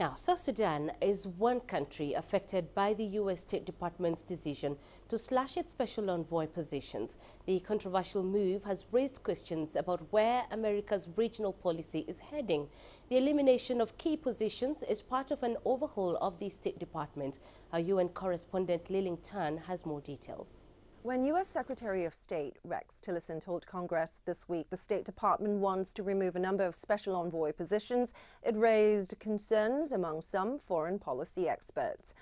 Now, South Sudan is one country affected by the U.S. State Department's decision to slash its special envoy positions. The controversial move has raised questions about where America's regional policy is heading. The elimination of key positions is part of an overhaul of the State Department. Our UN correspondent Liling Tan has more details. When U.S. Secretary of State Rex Tillerson told Congress this week the State Department wants to remove a number of special envoy positions, it raised concerns among some foreign policy experts.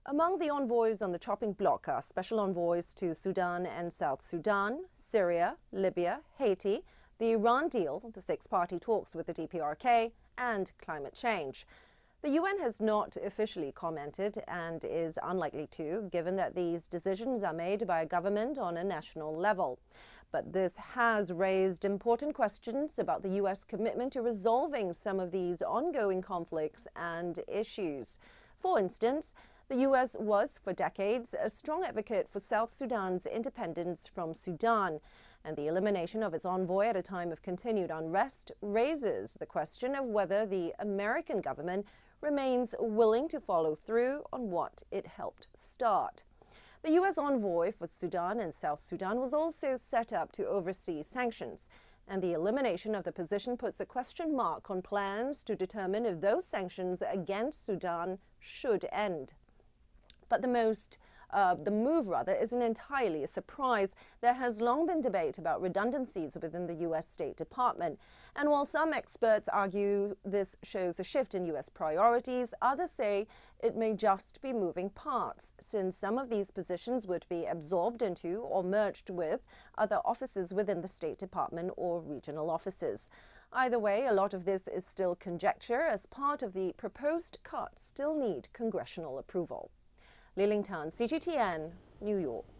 Among the envoys on the chopping block are special envoys to Sudan and South Sudan, Syria, Libya, Haiti, the Iran deal, the six-party talks with the DPRK, and climate change. The UN has not officially commented and is unlikely to, given that these decisions are made by a government on a national level. But this has raised important questions about the US commitment to resolving some of these ongoing conflicts and issues. For instance, the US was, for decades, a strong advocate for South Sudan's independence from Sudan, and the elimination of its envoy at a time of continued unrest raises the question of whether the American government remains willing to follow through on what it helped start. The U.S. envoy for Sudan and South Sudan was also set up to oversee sanctions, and the elimination of the position puts a question mark on plans to determine if those sanctions against Sudan should end. But the move isn't entirely a surprise. There has long been debate about redundancies within the U.S. State Department. And while some experts argue this shows a shift in U.S. priorities, others say it may just be moving parts, since some of these positions would be absorbed into or merged with other offices within the State Department or regional offices. Either way, a lot of this is still conjecture, as part of the proposed cuts still need congressional approval. Liling Tan, CGTN, New York.